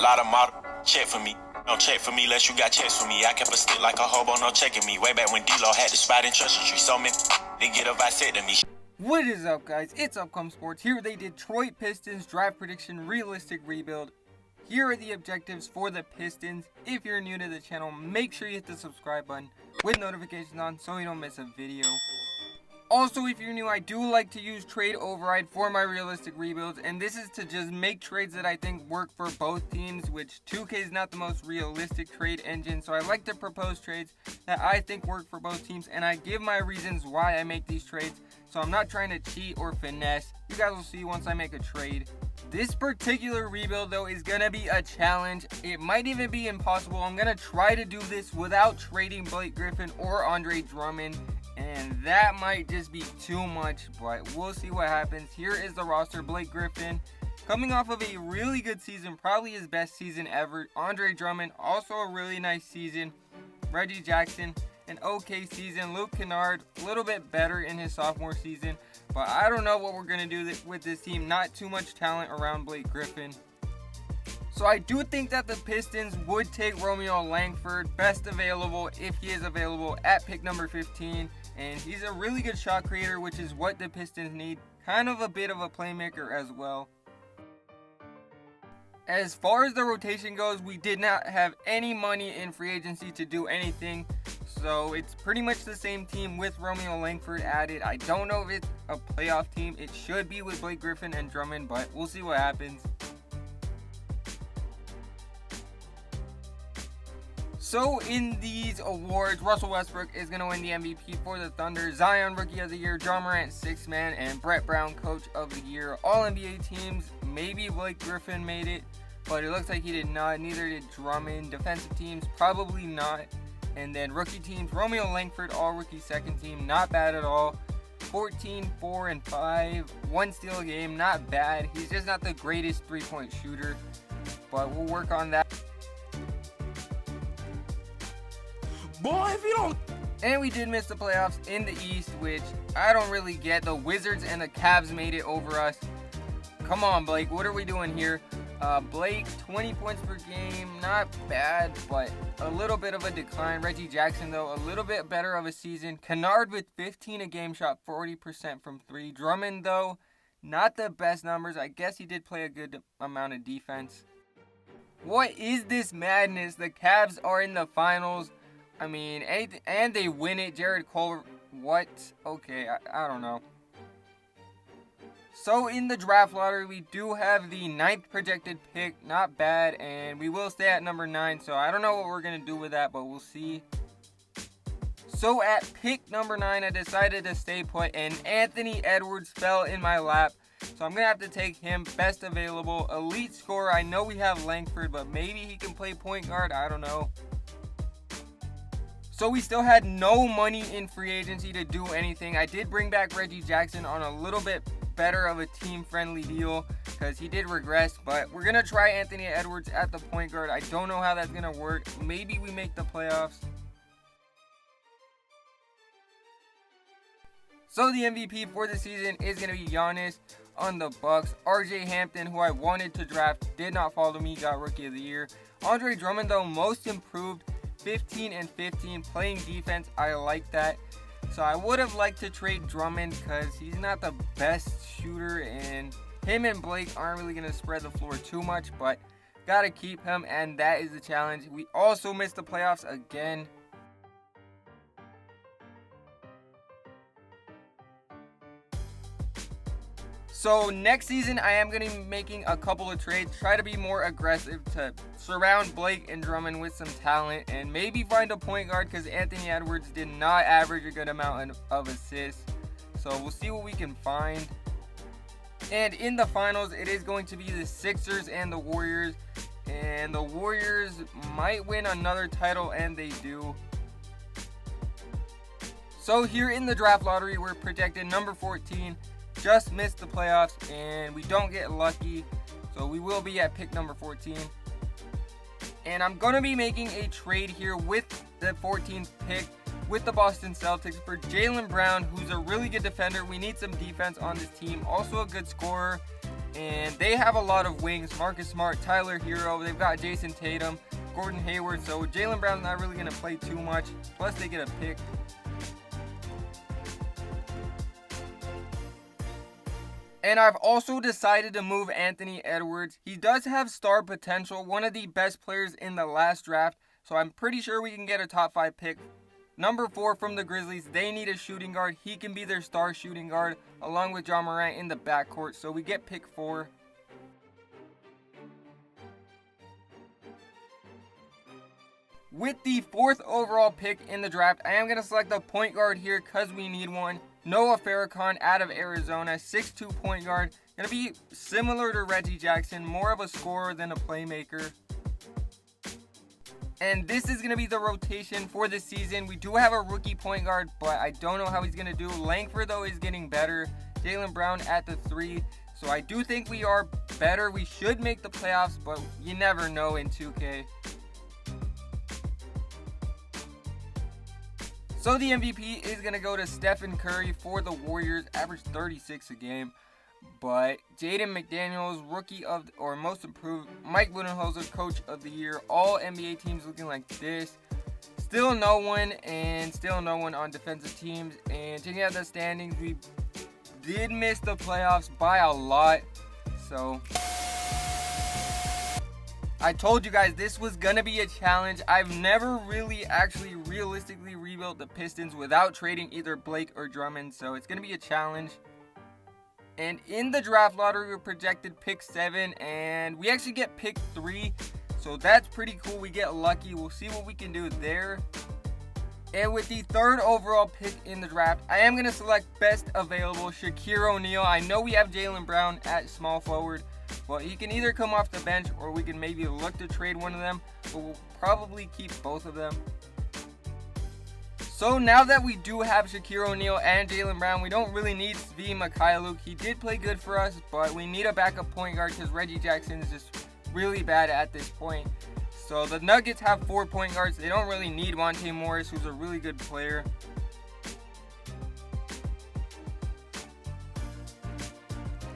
lot of model check for me. Don't check for me unless you got checks for me. I kept a stick like a hobo, no checking me. Way back when D-Lo had the spot in Church Street. So many they get a vasectomy. What is up, guys? It's Upcome Sports. Here they Detroit Pistons draft prediction realistic rebuild. Here are the objectives for the Pistons. If you're new to the channel, make sure you hit the subscribe button with notifications on so you don't miss a video. Also, if you're new, I do like to use trade override for my realistic rebuilds, and this is to just make trades that I think work for both teams, which 2K is not the most realistic trade engine, so I like to propose trades that I think work for both teams, and I give my reasons why I make these trades, so I'm not trying to cheat or finesse. You guys will see once I make a trade. This particular rebuild, though, is going to be a challenge. It might even be impossible. I'm going to try to do this without trading Blake Griffin or Andre Drummond, and that might just be too much, but we'll see what happens. Here is the roster. Blake Griffin, coming off of a really good season, probably his best season ever. Andre Drummond, also a really nice season. Reggie Jackson, an okay season. Luke Kennard, a little bit better in his sophomore season, but I don't know what we're going to do with this team. Not too much talent around Blake Griffin. So I do think that the Pistons would take Romeo Langford, best available if he is available, at pick number 15. And he's a really good shot creator, which is what the Pistons need. Kind of a bit of a playmaker as well. As far as the rotation goes, we did not have any money in free agency to do anything. So it's pretty much the same team with Romeo Langford added. I don't know if it's a playoff team. It should be with Blake Griffin and Drummond, but we'll see what happens. So in these awards, Russell Westbrook is going to win the MVP for the Thunder, Zion Rookie of the Year, Ja Morant Sixth Man, and Brett Brown Coach of the Year. All NBA teams, maybe Blake Griffin made it, but it looks like he did not. Neither did Drummond. Defensive teams, probably not. And then rookie teams, Romeo Langford, all rookie second team, not bad at all. 14, 4, and 5, 1 steal a game, not bad. He's just not the greatest three-point shooter, but we'll work on that. Boy, if you don't... And we did miss the playoffs in the East, which I don't really get. The Wizards and the Cavs made it over us. Come on, Blake. What are we doing here? Blake, 20 points per game. Not bad, but a little bit of a decline. Reggie Jackson, though, a little bit better of a season. Kennard with 15 a game, shot 40% from 3. Drummond, though, not the best numbers. I guess he did play a good amount of defense. What is this madness? The Cavs are in the finals. I mean, and they win it. Jared Cole, what? Okay, I don't know. So in the draft lottery, we do have the 9th projected pick. Not bad, and we will stay at number 9. So I don't know what we're going to do with that, but we'll see. So at pick number 9, I decided to stay put, and Anthony Edwards fell in my lap. So I'm going to have to take him, best available, elite scorer. I know we have Langford, but maybe he can play point guard. I don't know. So we still had no money in free agency to do anything. I did bring back Reggie Jackson on a little bit better of a team-friendly deal because he did regress. But we're going to try Anthony Edwards at the point guard. I don't know how that's going to work. Maybe we make the playoffs. So the MVP for the season is going to be Giannis on the Bucks. RJ Hampton, who I wanted to draft, did not fall to me, got Rookie of the Year. Andre Drummond, though, most improved. 15 and 15, playing defense. I like that. So I would have liked to trade Drummond because he's not the best shooter, and him and Blake aren't really going to spread the floor too much, but got to keep him, and that is the challenge. We also missed the playoffs again. So next season, I am going to be making a couple of trades. Try to be more aggressive to surround Blake and Drummond with some talent. And maybe find a point guard because Anthony Edwards did not average a good amount of assists. So we'll see what we can find. And in the finals, it is going to be the Sixers and the Warriors. And the Warriors might win another title, and they do. So here in the draft lottery, we're projected number 14. Just missed the playoffs, and we don't get lucky, so we will be at pick number 14. And I'm going to be making a trade here with the 14th pick with the Boston Celtics for Jaylen Brown, who's a really good defender. We need some defense on this team. Also a good scorer. And they have a lot of wings. Marcus Smart, Tyler Hero. They've got Jason Tatum, Gordon Hayward. So Jaylen Brown's not really going to play too much. Plus they get a pick. And I've also decided to move Anthony Edwards. He does have star potential. One of the best players in the last draft. So I'm pretty sure we can get a top 5 pick. Number 4 from the Grizzlies, they need a shooting guard. He can be their star shooting guard along with Ja Morant in the backcourt. So we get pick 4. With the 4th overall pick in the draft, I am going to select a point guard here because we need one. Noah Farrakhan out of Arizona, 6'2" point guard. Going to be similar to Reggie Jackson, more of a scorer than a playmaker. And this is going to be the rotation for this season. We do have a rookie point guard, but I don't know how he's going to do. Langford, though, is getting better. Jaylen Brown at the 3. So I do think we are better. We should make the playoffs, but you never know in 2K. So the MVP is going to go to Stephen Curry for the Warriors, averaged 36 a game. But Jaden McDaniels, rookie of or most improved, Mike Budenholzer, coach of the year. All NBA teams looking like this. Still no one on defensive teams. And checking out the standings, we did miss the playoffs by a lot. So I told you guys this was going to be a challenge. I've never really actually realistically rebuilt the Pistons without trading either Blake or Drummond. So it's going to be a challenge. And in the draft lottery, we're projected pick 7, and we actually get pick 3. So that's pretty cool. We get lucky. We'll see what we can do there. And with the 3rd overall pick in the draft, I am going to select best available, Shaquille O'Neal. I know we have Jaylen Brown at small forward, but he can either come off the bench or we can maybe look to trade one of them. But we'll probably keep both of them. So now that we do have Shaquille O'Neal and Jaylen Brown, we don't really need Svi Mykhailiuk. He did play good for us, but we need a backup point guard because Reggie Jackson is just really bad at this point. So the Nuggets have 4 point guards. They don't really need Monte Morris, who's a really good player.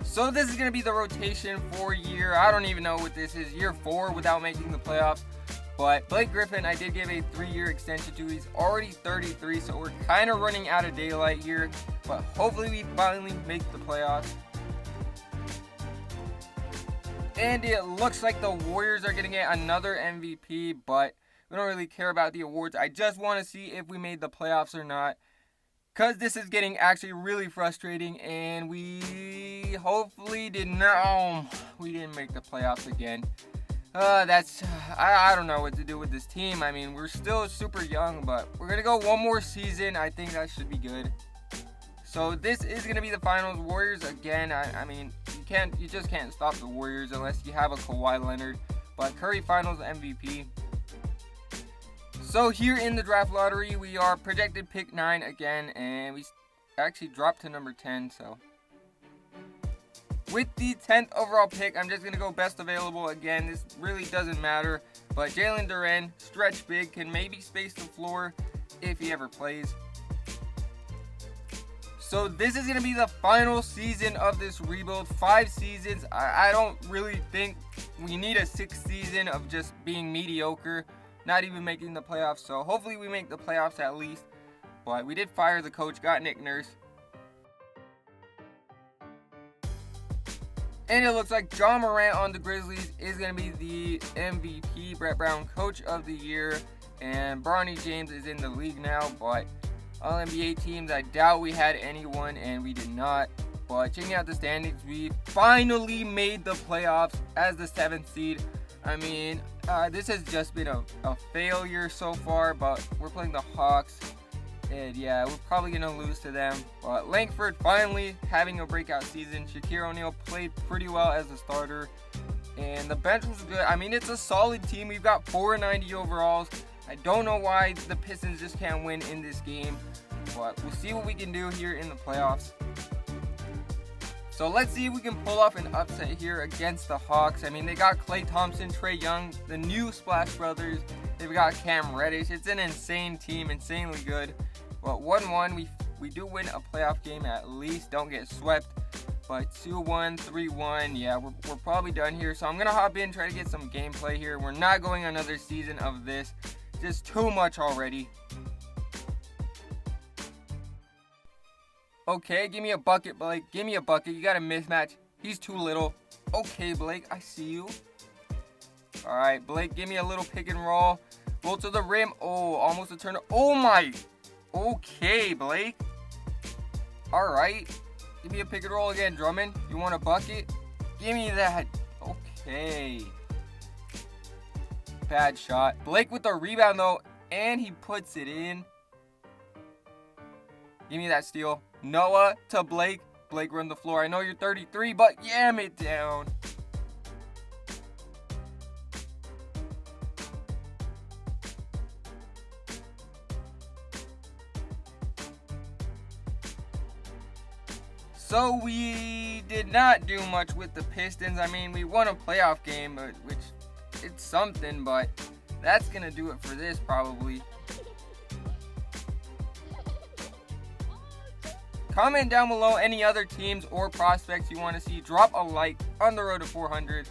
So this is going to be the rotation for year, I don't even know what this is, year 4 without making the playoffs. But Blake Griffin, I did give a 3-year extension to. He's already 33, so we're kind of running out of daylight here. But hopefully we finally make the playoffs. And it looks like the Warriors are going to get another MVP, but we don't really care about the awards. I just want to see if we made the playoffs or not, because this is getting actually really frustrating, and we hopefully did not. We didn't make the playoffs again. I don't know what to do with this team. I mean, we're still super young, but we're going to go one more season. I think that should be good. So this is going to be the finals. Warriors again. I mean, you just can't stop the Warriors unless you have a Kawhi Leonard. But Curry finals MVP. So here in the draft lottery, we are projected pick 9 again, and we actually dropped to number 10, so. With the 10th overall pick, I'm just going to go best available again. This really doesn't matter. But Jalen Duren, stretch big, can maybe space the floor if he ever plays. So this is going to be the final season of this rebuild. 5 seasons. I don't really think we need a 6th season of just being mediocre, not even making the playoffs. So hopefully we make the playoffs at least. But we did fire the coach, got Nick Nurse. And it looks like Ja Morant on the Grizzlies is going to be the MVP, Brett Brown Coach of the Year, and Bronny James is in the league now, but all NBA teams, I doubt we had anyone, and we did not. But checking out the standings, we finally made the playoffs as the 7th seed. I mean, this has just been a failure so far, but we're playing the Hawks. And yeah, we're probably going to lose to them. But Langford finally having a breakout season. Shaquille O'Neal played pretty well as a starter. And the bench was good. I mean, it's a solid team. We've got 490 overalls. I don't know why the Pistons just can't win in this game. But we'll see what we can do here in the playoffs. So let's see if we can pull off an upset here against the Hawks. I mean, they got Klay Thompson, Trae Young, the new Splash Brothers. They've got Cam Reddish. It's an insane team, insanely good. But 1-1, we do win a playoff game at least. Don't get swept. But 2-1, 3-1, yeah, we're probably done here. So I'm going to hop in, try to get some gameplay here. We're not going another season of this. Just too much already. Okay, give me a bucket, Blake. Give me a bucket. You got a mismatch. He's too little. Okay, Blake, I see you. All right, Blake, give me a little pick and roll. Roll to the rim. Oh, almost a turn. Oh, my. Okay, Blake. All right. Give me a pick and roll again, Drummond. You want a bucket? Give me that. Okay. Bad shot. Blake with the rebound, though, and he puts it in. Give me that steal. Noah to Blake. Blake, run the floor. I know you're 33, but yam it down. So we did not do much with the Pistons. I mean, we won a playoff game, which it's something, but that's going to do it for this probably. Comment down below any other teams or prospects you want to see. Drop a like on the road to 400.